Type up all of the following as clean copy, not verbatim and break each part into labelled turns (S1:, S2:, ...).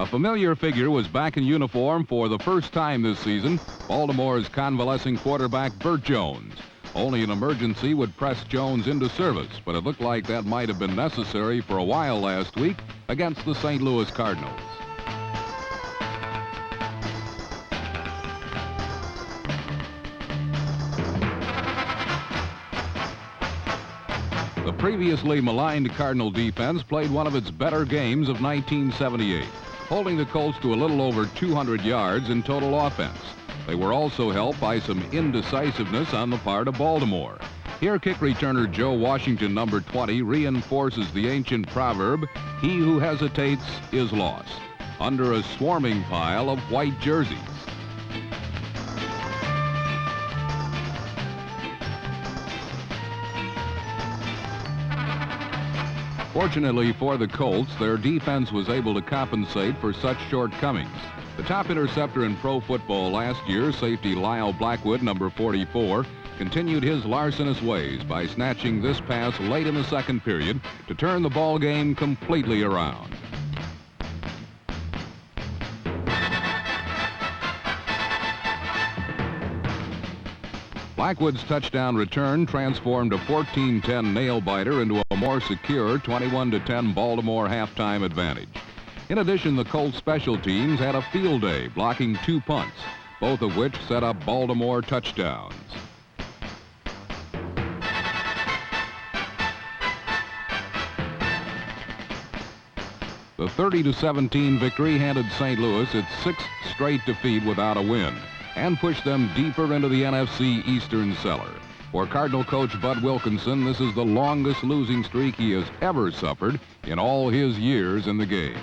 S1: A familiar figure was back in uniform for the first time this season, Baltimore's convalescing quarterback Burt Jones. Only an emergency would press Jones into service, but it looked like that might have been necessary for a while last week against the St. Louis Cardinals. The previously maligned Cardinal defense played one of its better games of 1978, holding the Colts to a little over 200 yards in total offense. They were also helped by some indecisiveness on the part of Baltimore. Here, kick returner Joe Washington, number 20, reinforces the ancient proverb, "He who hesitates is lost," under a swarming pile of white jerseys. Fortunately for the Colts, their defense was able to compensate for such shortcomings. The top interceptor in pro football last year, safety Lyle Blackwood, number 44, continued his larcenous ways by snatching this pass late in the second period to turn the ball game completely around. Blackwood's touchdown return transformed a 14-10 nail-biter into a more secure 21-10 Baltimore halftime advantage. In addition, the Colts special teams had a field day, blocking 2 punts, both of which set up Baltimore touchdowns. The 30-17 victory handed St. Louis its 6th straight defeat without a win, and pushed them deeper into the NFC Eastern cellar. For Cardinal coach Bud Wilkinson, this is the longest losing streak he has ever suffered in all his years in the game.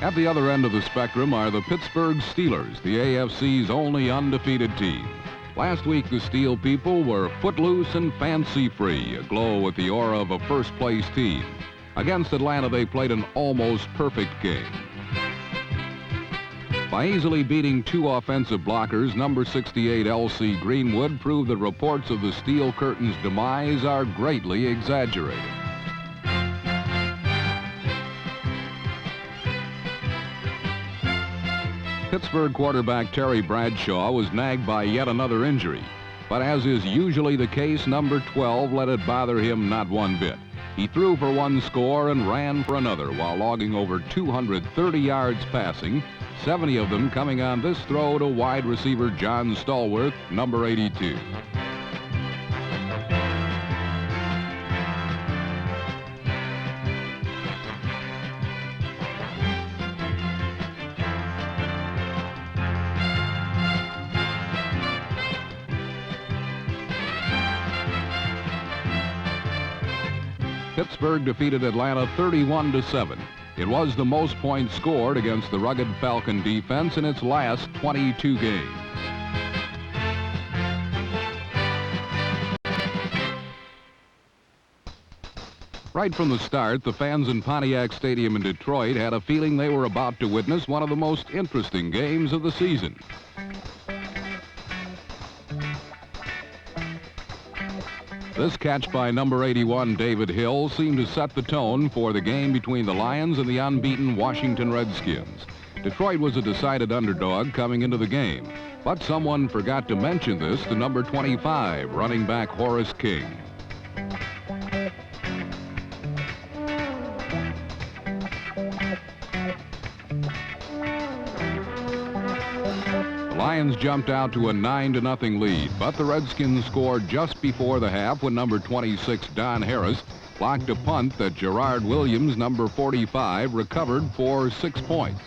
S1: At the other end of the spectrum are the Pittsburgh Steelers, the AFC's only undefeated team. Last week, the Steel people were footloose and fancy-free, aglow with the aura of a first-place team. Against Atlanta, they played an almost perfect game. By easily beating 2 offensive blockers, number 68 L.C. Greenwood proved that reports of the Steel Curtain's demise are greatly exaggerated. Pittsburgh quarterback Terry Bradshaw was nagged by yet another injury, but as is usually the case, number 12 let it bother him not one bit. He threw for 1 score and ran for another while logging over 230 yards passing, 70 of them coming on this throw to wide receiver John Stallworth, number 82. Pittsburgh defeated Atlanta 31-7. It was the most points scored against the rugged Falcon defense in its last 22 games. Right from the start, the fans in Pontiac Stadium in Detroit had a feeling they were about to witness one of the most interesting games of the season. This catch by number 81, David Hill, seemed to set the tone for the game between the Lions and the unbeaten Washington Redskins. Detroit was a decided underdog coming into the game, but someone forgot to mention this to number 25, running back Horace King. Lions jumped out to a 9-0 lead, but the Redskins scored just before the half when number 26, Don Harris, blocked a punt that Gerard Williams, number 45, recovered for 6 points.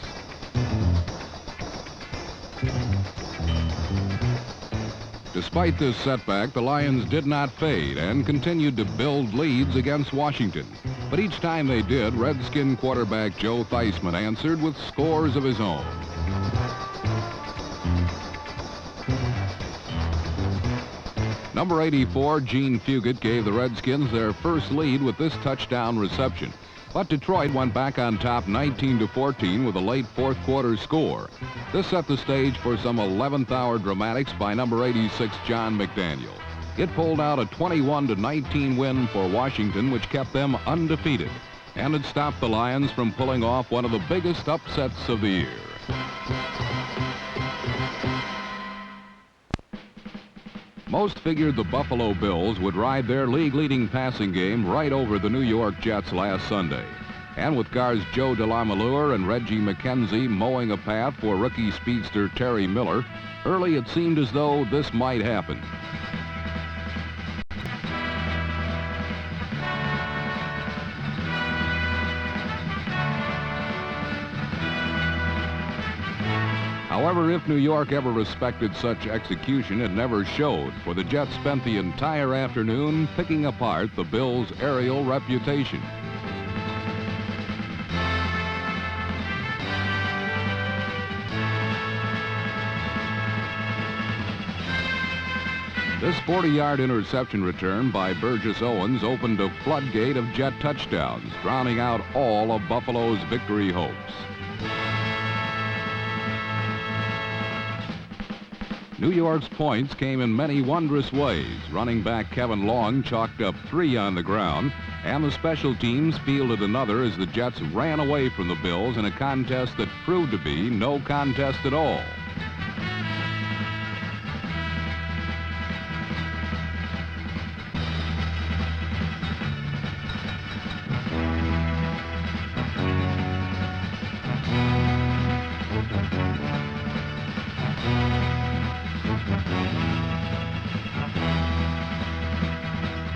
S1: Despite this setback, the Lions did not fade and continued to build leads against Washington. But each time they did, Redskin quarterback Joe Theismann answered with scores of his own. Number 84, Gene Fugit, gave the Redskins their first lead with this touchdown reception. But Detroit went back on top 19-14 with a late fourth quarter score. This set the stage for some 11th hour dramatics by number 86, John McDaniel. It pulled out a 21-19 win for Washington, which kept them undefeated. And it stopped the Lions from pulling off one of the biggest upsets of the year. Most figured the Buffalo Bills would ride their league-leading passing game right over the New York Jets last Sunday. And with guards Joe DeLamielleure and Reggie McKenzie mowing a path for rookie speedster Terry Miller, early it seemed as though this might happen. However, if New York ever respected such execution, it never showed, for the Jets spent the entire afternoon picking apart the Bills' aerial reputation. This 40-yard interception return by Burgess Owens opened a floodgate of Jet touchdowns, drowning out all of Buffalo's victory hopes. New York's points came in many wondrous ways. Running back Kevin Long chalked up 3 on the ground, and the special teams fielded another as the Jets ran away from the Bills in a contest that proved to be no contest at all.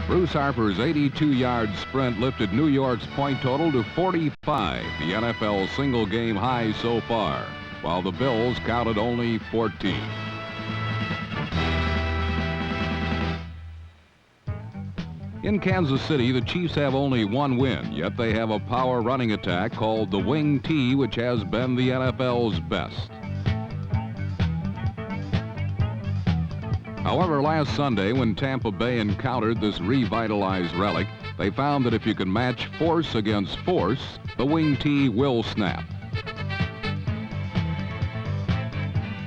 S1: Bruce Harper's 82-yard sprint lifted New York's point total to 45, the NFL single-game high so far, while the Bills counted only 14. In Kansas City, the Chiefs have only 1 win, yet they have a power running attack called the Wing T, which has been the NFL's best. However, last Sunday, when Tampa Bay encountered this revitalized relic, they found that if you can match force against force, the Wing T will snap.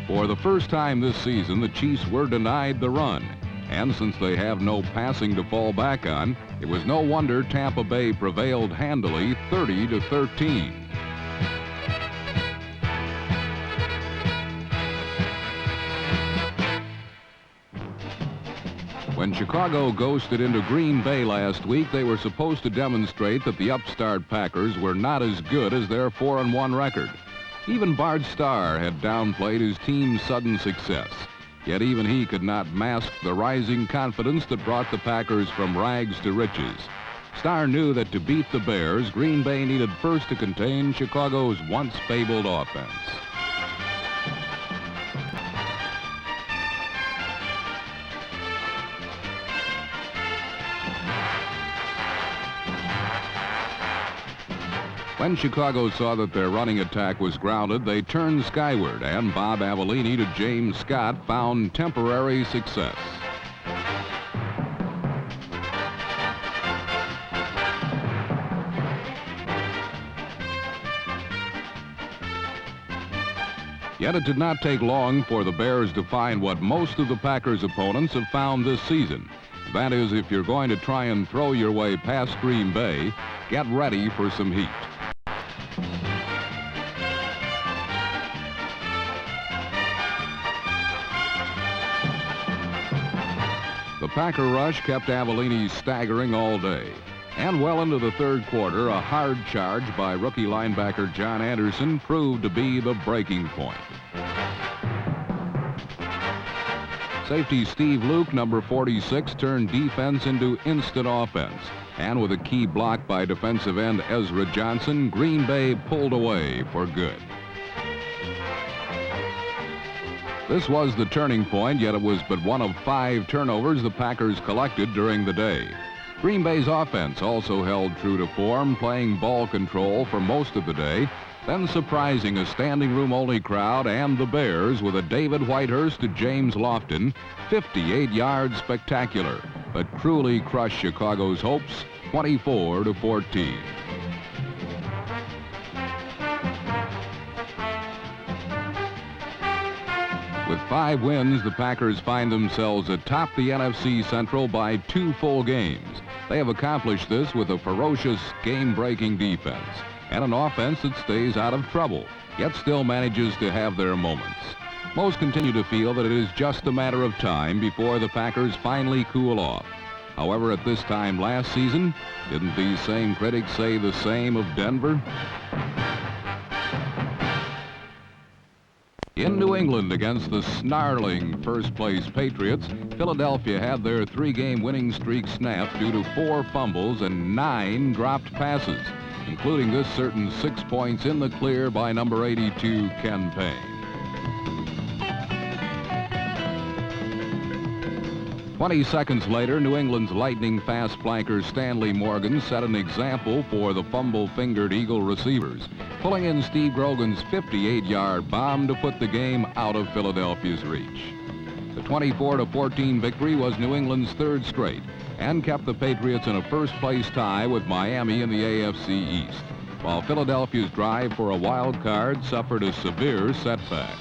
S1: For the first time this season, the Chiefs were denied the run. And since they have no passing to fall back on, it was no wonder Tampa Bay prevailed handily 30-13. When Chicago ghosted into Green Bay last week, they were supposed to demonstrate that the upstart Packers were not as good as their 4-1 record. Even Bart Starr had downplayed his team's sudden success. Yet even he could not mask the rising confidence that brought the Packers from rags to riches. Starr knew that to beat the Bears, Green Bay needed first to contain Chicago's once fabled offense. When Chicago saw that their running attack was grounded, they turned skyward, and Bob Avellini to James Scott found temporary success. Yet it did not take long for the Bears to find what most of the Packers' opponents have found this season. That is, if you're going to try and throw your way past Green Bay, get ready for some heat. The Packer rush kept Avellini staggering all day. And well into the third quarter, a hard charge by rookie linebacker John Anderson proved to be the breaking point. Safety Steve Luke, number 46, turned defense into instant offense. And with a key block by defensive end Ezra Johnson, Green Bay pulled away for good. This was the turning point, yet it was but one of 5 turnovers the Packers collected during the day. Green Bay's offense also held true to form, playing ball control for most of the day, then surprising a standing room only crowd and the Bears with a David Whitehurst to James Lofton 58-yard spectacular that cruelly crushed Chicago's hopes 24-14. With 5 wins, the Packers find themselves atop the NFC Central by 2 full games. They have accomplished this with a ferocious, game-breaking defense and an offense that stays out of trouble, yet still manages to have their moments. Most continue to feel that it is just a matter of time before the Packers finally cool off. However, at this time last season, didn't these same critics say the same of Denver? In New England against the snarling first-place Patriots, Philadelphia had their three-game winning streak snapped due to 4 fumbles and 9 dropped passes, including this certain 6 points in the clear by number 82, Ken Payne. 20 seconds later, New England's lightning fast flanker Stanley Morgan set an example for the fumble-fingered Eagle receivers, pulling in Steve Grogan's 58-yard bomb to put the game out of Philadelphia's reach. The 24-14 victory was New England's 3rd straight and kept the Patriots in a first-place tie with Miami in the AFC East, while Philadelphia's drive for a wild card suffered a severe setback.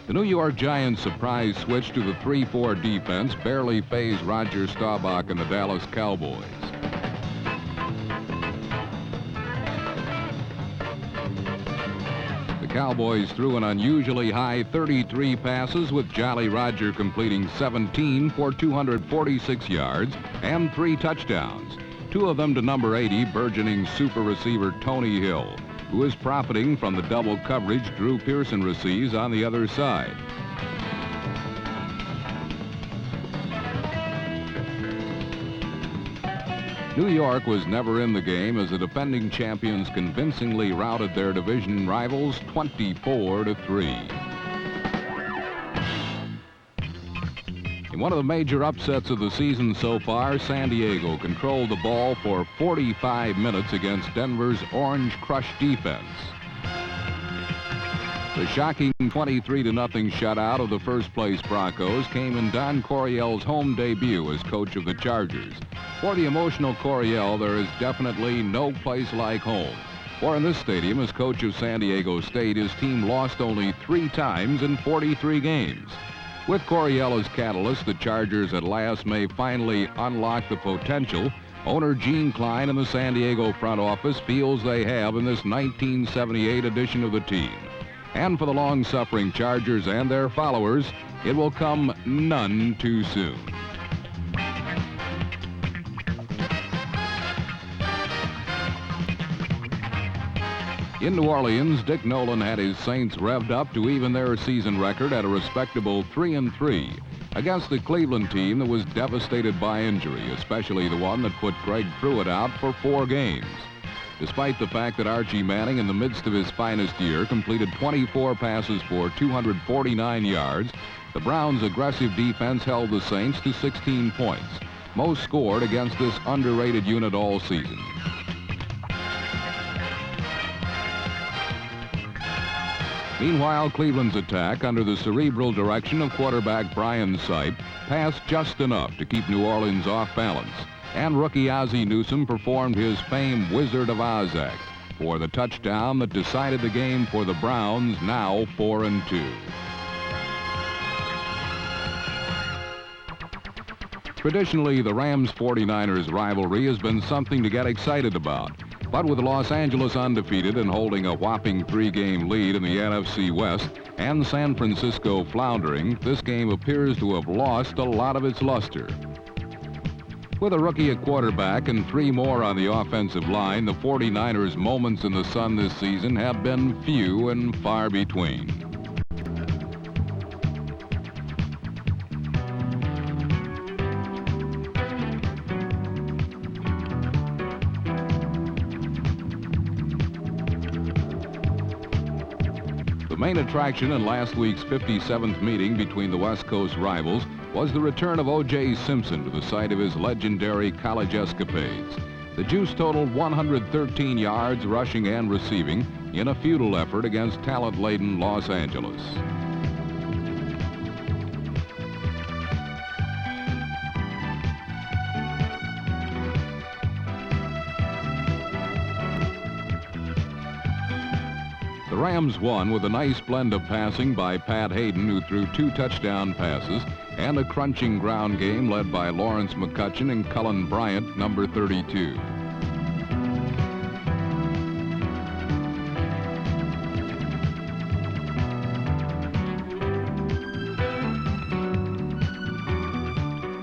S1: The New York Giants' surprise switch to the 3-4 defense barely fazed Roger Staubach and the Dallas Cowboys. The Cowboys threw an unusually high 33 passes, with Jolly Roger completing 17 for 246 yards and 3 touchdowns, 2 of them to number 80, burgeoning super receiver Tony Hill, who is profiting from the double coverage Drew Pearson receives on the other side. New York was never in the game as the defending champions convincingly routed their division rivals 24-3. In one of the major upsets of the season so far, San Diego controlled the ball for 45 minutes against Denver's Orange Crush defense. The shocking 23-0 shutout of the first-place Broncos came in Don Coryell's home debut as coach of the Chargers. For the emotional Coryell, there is definitely no place like home. For in this stadium, as coach of San Diego State, his team lost only 3 times in 43 games. With Coryell as catalyst, the Chargers at last may finally unlock the potential owner Gene Klein and the San Diego front office feels they have in this 1978 edition of the team. And for the long-suffering Chargers and their followers, it will come none too soon. In New Orleans, Dick Nolan had his Saints revved up to even their season record at a respectable 3-3 against the Cleveland team that was devastated by injury, especially the one that put Greg Pruitt out for 4 games. Despite the fact that Archie Manning, in the midst of his finest year, completed 24 passes for 249 yards, the Browns' aggressive defense held the Saints to 16 points, most scored against this underrated unit all season. Meanwhile, Cleveland's attack, under the cerebral direction of quarterback Brian Sipe, passed just enough to keep New Orleans off balance, and rookie Ozzie Newsome performed his famed Wizard of Oz act for the touchdown that decided the game for the Browns, now 4-2. Traditionally, the Rams-49ers rivalry has been something to get excited about. But with Los Angeles undefeated and holding a whopping 3-game lead in the NFC West and San Francisco floundering, this game appears to have lost a lot of its luster. With a rookie at quarterback and 3 more on the offensive line, the 49ers' moments in the sun this season have been few and far between. The main attraction in last week's 57th meeting between the West Coast rivals was the return of O.J. Simpson to the site of his legendary college escapades. The Juice totaled 113 yards rushing and receiving in a futile effort against talent-laden Los Angeles. The Rams won with a nice blend of passing by Pat Hayden, who threw 2 touchdown passes, and a crunching ground game led by Lawrence McCutcheon and Cullen Bryant, number 32.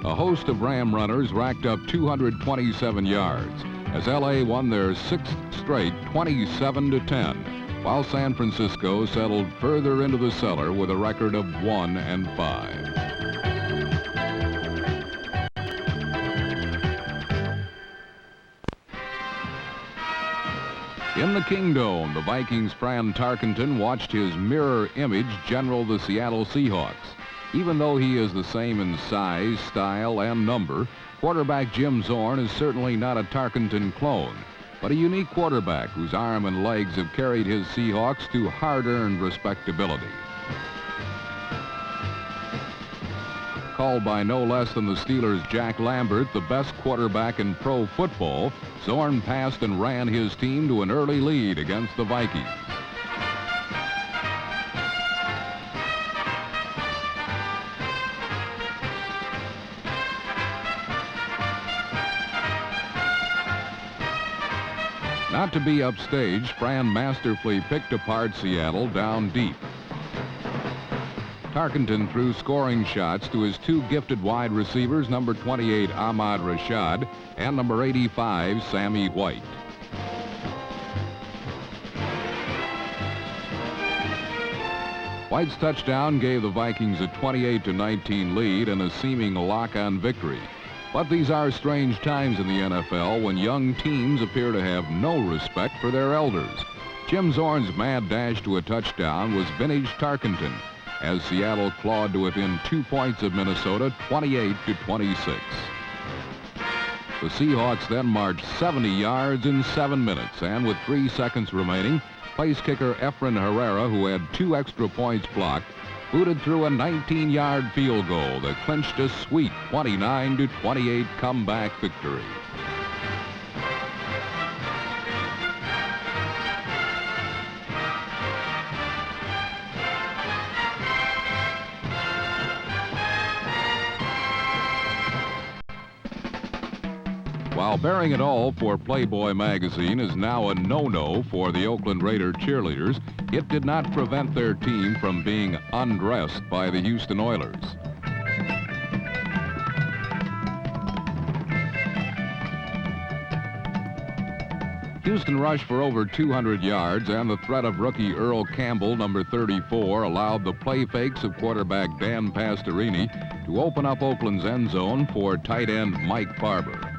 S1: A host of Ram runners racked up 227 yards as L.A. won their sixth straight 27-10, while San Francisco settled further into the cellar with a record of 1-5. In the Kingdome, the Vikings' Fran Tarkenton watched his mirror image general the Seattle Seahawks. Even though he is the same in size, style, and number, quarterback Jim Zorn is certainly not a Tarkenton clone, but a unique quarterback whose arm and legs have carried his Seahawks to hard-earned respectability. Called by no less than the Steelers' Jack Lambert the best quarterback in pro football, Zorn passed and ran his team to an early lead against the Vikings. Not to be upstaged, Fran masterfully picked apart Seattle down deep. Tarkenton threw scoring shots to his two gifted wide receivers, number 28 Ahmad Rashad and number 85 Sammy White. White's touchdown gave the Vikings a 28-19 lead and a seeming lock-on victory. But these are strange times in the NFL when young teams appear to have no respect for their elders. Jim Zorn's mad dash to a touchdown was vintage Tarkenton as Seattle clawed to within 2 points of Minnesota, 28-26. The Seahawks then marched 70 yards in 7 minutes, and with 3 seconds remaining, place kicker Efren Herrera, who had 2 extra points blocked, booted through a 19-yard field goal that clinched a sweet 29-28 comeback victory. While bearing it all for Playboy magazine is now a no-no for the Oakland Raider cheerleaders, it did not prevent their team from being undressed by the Houston Oilers. Houston rushed for over 200 yards, and the threat of rookie Earl Campbell, number 34, allowed the play fakes of quarterback Dan Pastorini to open up Oakland's end zone for tight end Mike Farber.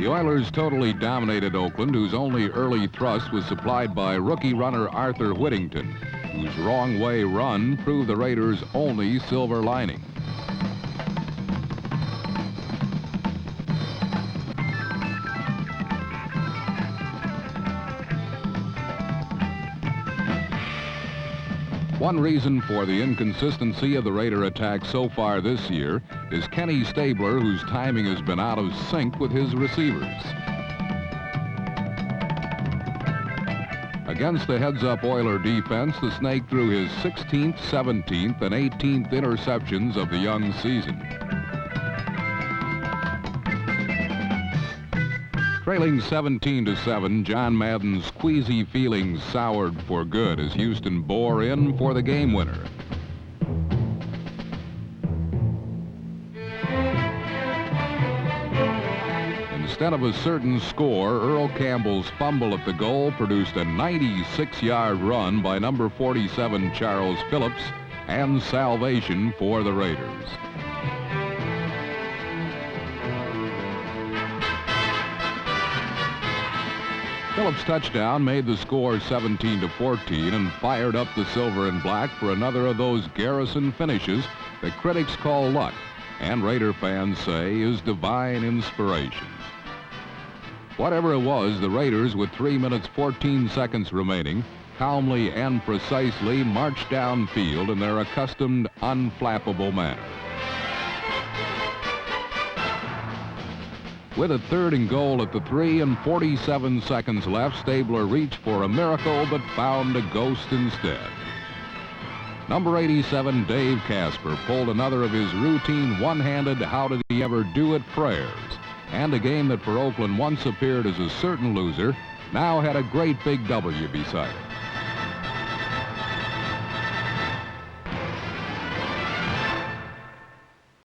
S1: The Oilers totally dominated Oakland, whose only early thrust was supplied by rookie runner Arthur Whittington, whose wrong way run proved the Raiders' only silver lining. One reason for the inconsistency of the Raider attack so far this year is Kenny Stabler, whose timing has been out of sync with his receivers. Against the heads-up Oiler defense, the Snake threw his 16th, 17th, and 18th interceptions of the young season. Trailing 17-7, John Madden's queasy feelings soured for good as Houston bore in for the game winner. Instead of a certain score, Earl Campbell's fumble at the goal produced a 96-yard run by number 47 Charles Phillips and salvation for the Raiders. Phillips' touchdown made the score 17-14 and fired up the silver and black for another of those Garrison finishes that critics call luck and Raider fans say is divine inspiration. Whatever it was, the Raiders, with 3 minutes 14 seconds remaining, calmly and precisely marched downfield in their accustomed unflappable manner. With a 3rd and goal at the 3 and 47 seconds left, Stabler reached for a miracle but found a ghost instead. Number 87, Dave Casper, pulled another of his routine one-handed how did he ever do it prayers. And a game that for Oakland once appeared as a certain loser now had a great big W beside it.